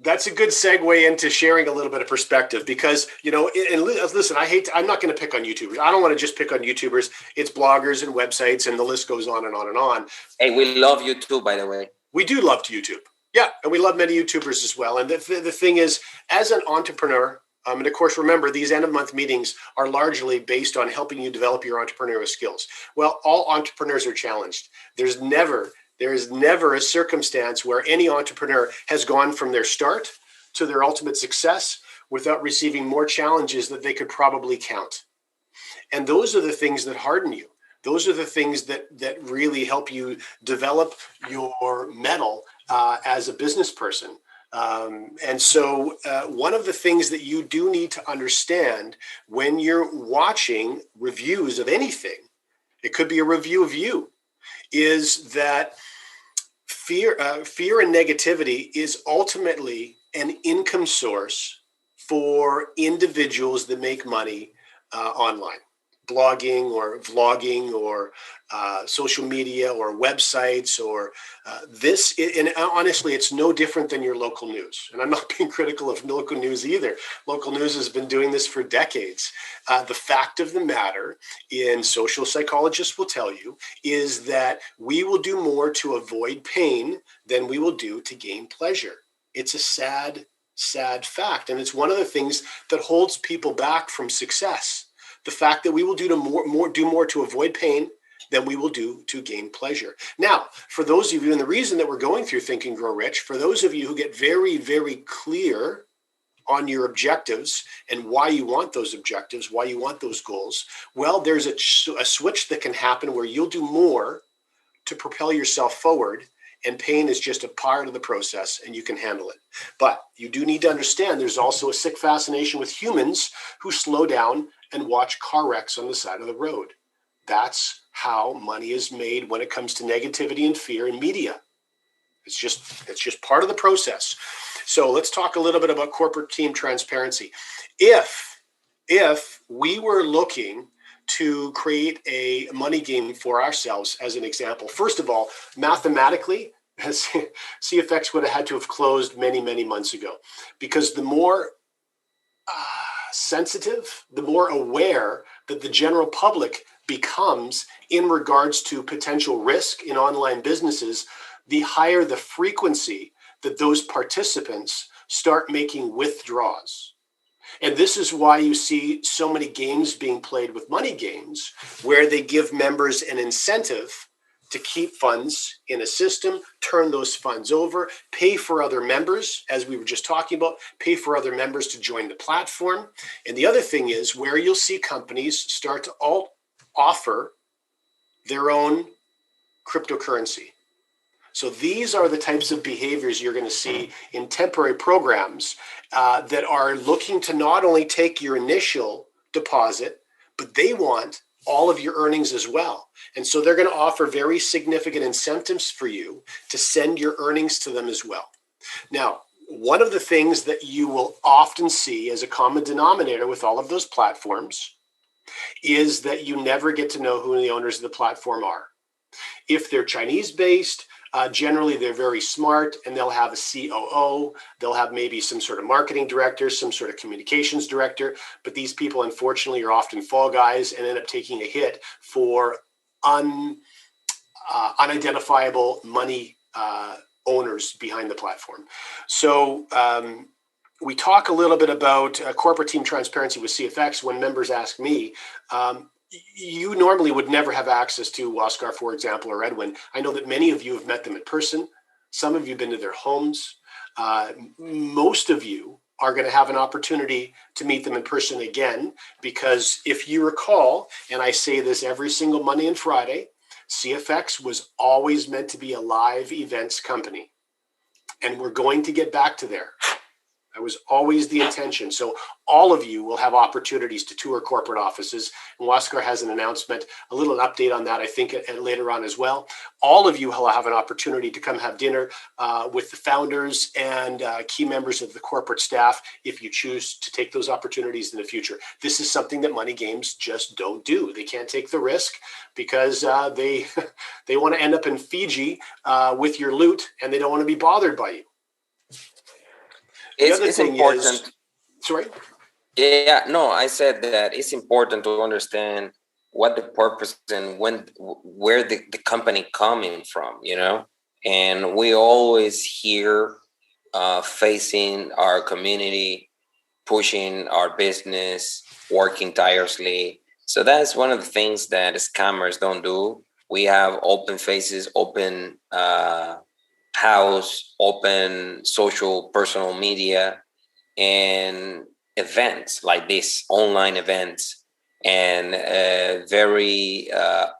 That's a good segue into sharing a little bit of perspective because, and listen, I'm not going to pick on YouTubers. I don't want to just pick on YouTubers. It's bloggers and websites and the list goes on and on and on. Hey, we love YouTube, by the way. We do love YouTube. Yeah. And we love many YouTubers as well. And the thing is, as an entrepreneur, and of course, remember, these end of month meetings are largely based on helping you develop your entrepreneurial skills. Well, all entrepreneurs are challenged. There is never a circumstance where any entrepreneur has gone from their start to their ultimate success without receiving more challenges that they could probably count. And those are the things that harden you. Those are the things that really help you develop your mettle as a business person. And so one of the things that you do need to understand when you're watching reviews of anything, it could be a review of you, is that fear and negativity is ultimately an income source for individuals that make money online, blogging or vlogging or social media or websites or this. And honestly, it's no different than your local news. And I'm not being critical of local news either. Local news has been doing this for decades. The fact of the matter, and social psychologists will tell you, is that we will do more to avoid pain than we will do to gain pleasure. It's a sad, sad fact. And it's one of the things that holds people back from success. The fact that we will do more to avoid pain than we will do to gain pleasure. Now, for those of you, and the reason that we're going through Think and Grow Rich, for those of you who get very, very clear on your objectives and why you want those objectives, why you want those goals, well, there's a switch that can happen where you'll do more to propel yourself forward, and pain is just a part of the process and you can handle it. But you do need to understand there's also a sick fascination with humans who slow down and watch car wrecks on the side of the road. That's how money is made when it comes to negativity and fear in media. It's just part of the process. So let's talk a little bit about corporate team transparency. If we were looking to create a money game for ourselves, as an example, first of all, mathematically, CFX would have had to have closed many, many months ago, because the more sensitive, the more aware that the general public becomes in regards to potential risk in online businesses, the higher the frequency that those participants start making withdrawals. And this is why you see so many games being played with money games, where they give members an incentive to keep funds in a system, turn those funds over, pay for other members, as we were just talking about, pay for other members to join the platform. And the other thing is where you'll see companies start to offer their own cryptocurrency. So these are the types of behaviors you're going to see in temporary programs that are looking to not only take your initial deposit, but they want all of your earnings as well. And so they're going to offer very significant incentives for you to send your earnings to them as well. Now, one of the things that you will often see as a common denominator with all of those platforms is that you never get to know who the owners of the platform are. If they're Chinese-based, generally they're very smart and they'll have a COO, they'll have maybe some sort of marketing director, some sort of communications director, but these people unfortunately are often fall guys and end up taking a hit for unidentifiable money owners behind the platform. So we talk a little bit about corporate team transparency with CFX. When members ask me, you normally would never have access to Oscar, for example, or Edwin. I know that many of you have met them in person. Some of you have been to their homes. Most of you are going to have an opportunity to meet them in person again, because if you recall, and I say this every single Monday and Friday, CFX was always meant to be a live events company. And we're going to get back to there. That was always the intention. So all of you will have opportunities to tour corporate offices. And Waskar has an announcement, a little update on that, I think, later on as well. All of you will have an opportunity to come have dinner with the founders and key members of the corporate staff if you choose to take those opportunities in the future. This is something that money games just don't do. They can't take the risk because they want to end up in Fiji with your loot, and they don't want to be bothered by you. The other it's thing important. is, sorry. Yeah, no, I said that it's important to understand what the purpose and where the company coming from, you know. And we always here facing our community, pushing our business, working tirelessly. So that's one of the things that scammers don't do. We have open faces, open house, open social, personal media, and events like this, online events, and very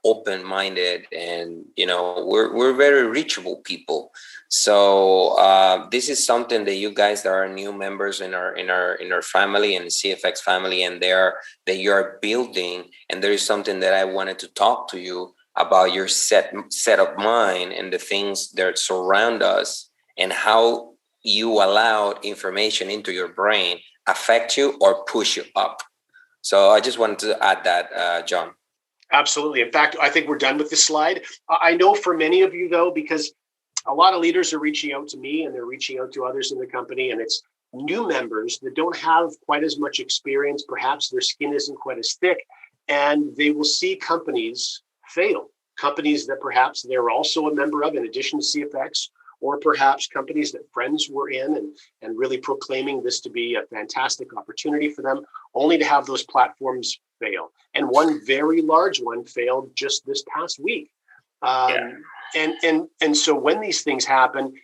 open-minded, and we're very reachable people. So this is something that you guys that are new members in our family and CFX family, and that you're building, and there is something that I wanted to talk to you about your set of mind and the things that surround us, and how you allowed information into your brain affect you or push you up. So I just wanted to add that, John. Absolutely. In fact, I think we're done with this slide. I know for many of you, though, because a lot of leaders are reaching out to me and they're reaching out to others in the company, and it's new members that don't have quite as much experience. Perhaps their skin isn't quite as thick, and they will see companies fail, companies that perhaps they're also a member of in addition to CFX, or perhaps companies that friends were in, and really proclaiming this to be a fantastic opportunity for them, only to have those platforms fail. And one very large one failed just this past week. Yeah. And so when these things happen,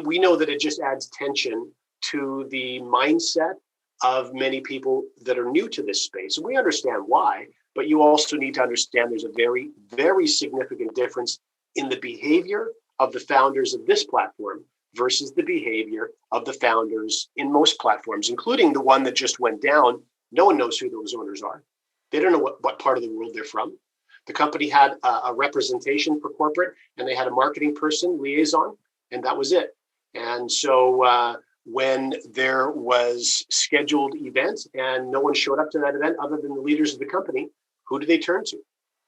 we know that it just adds tension to the mindset of many people that are new to this space. And we understand why, but you also need to understand there's a very, very significant difference in the behavior of the founders of this platform versus the behavior of the founders in most platforms, including the one that just went down. No one knows who those owners are. They don't know what part of the world they're from. The company had a representation for corporate, and they had a marketing person liaison, and that was it. And so when there was scheduled events and no one showed up to that event other than the leaders of the company, who do they turn to?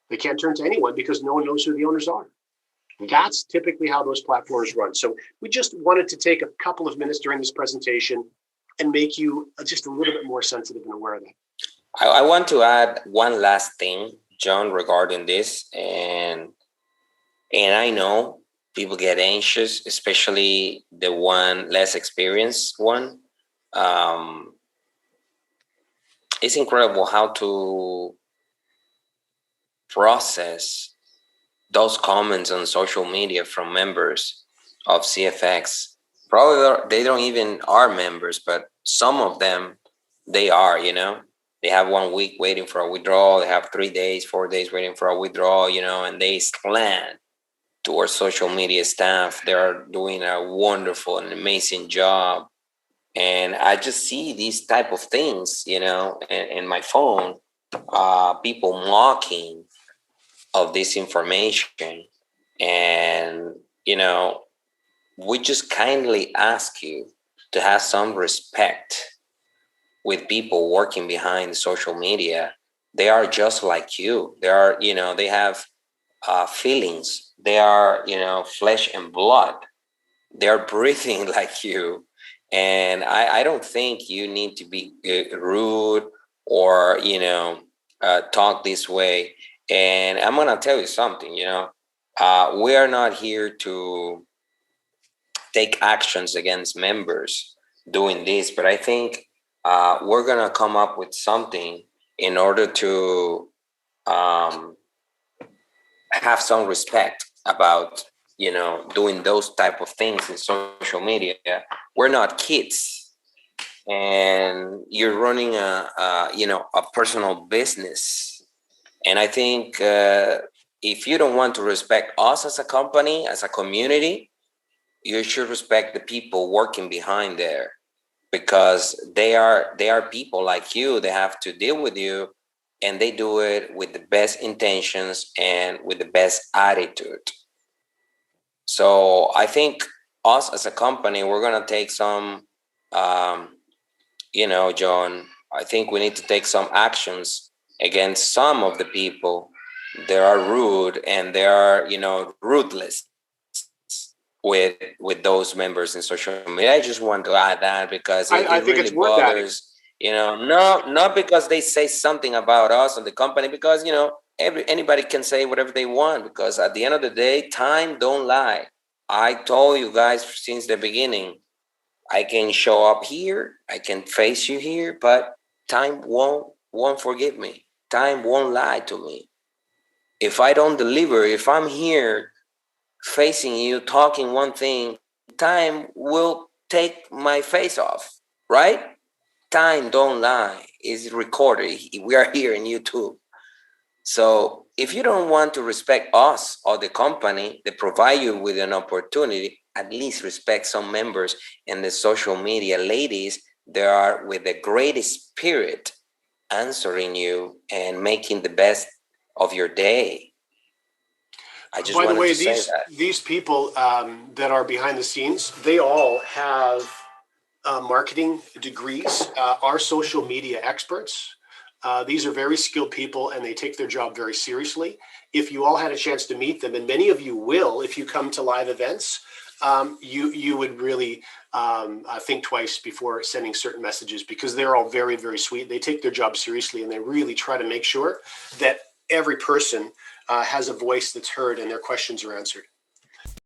They can't turn to anyone because no one knows who the owners are. That's typically how those platforms run. So we just wanted to take a couple of minutes during this presentation and make you just a little bit more sensitive and aware of that. I want to add one last thing, John, regarding this, and I know people get anxious, especially the one less experienced one. It's incredible how to process those comments on social media from members of CFX. Probably they don't even are members, but some of them, they are, they have 1 week waiting for a withdrawal. They have 3 days, 4 days waiting for a withdrawal, and they slant to our social media staff. They are doing a wonderful and amazing job. And I just see these type of things, in my phone, people mocking of this information. And, we just kindly ask you to have some respect with people working behind social media. They are just like you. They are, they have feelings. They are, flesh and blood. They're breathing like you. And I don't think you need to be rude or, talk this way. And I'm going to tell you something, we are not here to take actions against members doing this, but I think we're going to come up with something in order to have some respect about doing those type of things in social media. We're not kids, and you're running a personal business. And I think if you don't want to respect us as a company, as a community, you should respect the people working behind there, because they are people like you. They have to deal with you, and they do it with the best intentions and with the best attitude. So I think us as a company, we're going to take some, John, I think we need to take some actions against some of the people. They are rude and they are, ruthless. with those members in social media. I just want to add that because I it think really it's worth adding. bothers, not because they say something about us and the company, because anybody can say whatever they want, because at the end of the day, time don't lie. I told you guys since the beginning, I can show up here, I can face you here, but time won't forgive me. Time won't lie to me. If I don't deliver, if I'm here facing you talking one thing, time will take my face off, right? Time don't lie. It's recorded. We are here in YouTube. So if you don't want to respect us or the company that provide you with an opportunity, at least respect some members in the social media ladies. They are with the greatest spirit answering you and making the best of your day. I just By the wanted way, to say that. these people that are behind the scenes, they all have marketing degrees, are social media experts. These are very skilled people and they take their job very seriously. If you all had a chance to meet them, and many of you will if you come to live events, you would really think twice before sending certain messages, because they're all very, very sweet. They take their job seriously and they really try to make sure that every person has a voice that's heard and their questions are answered.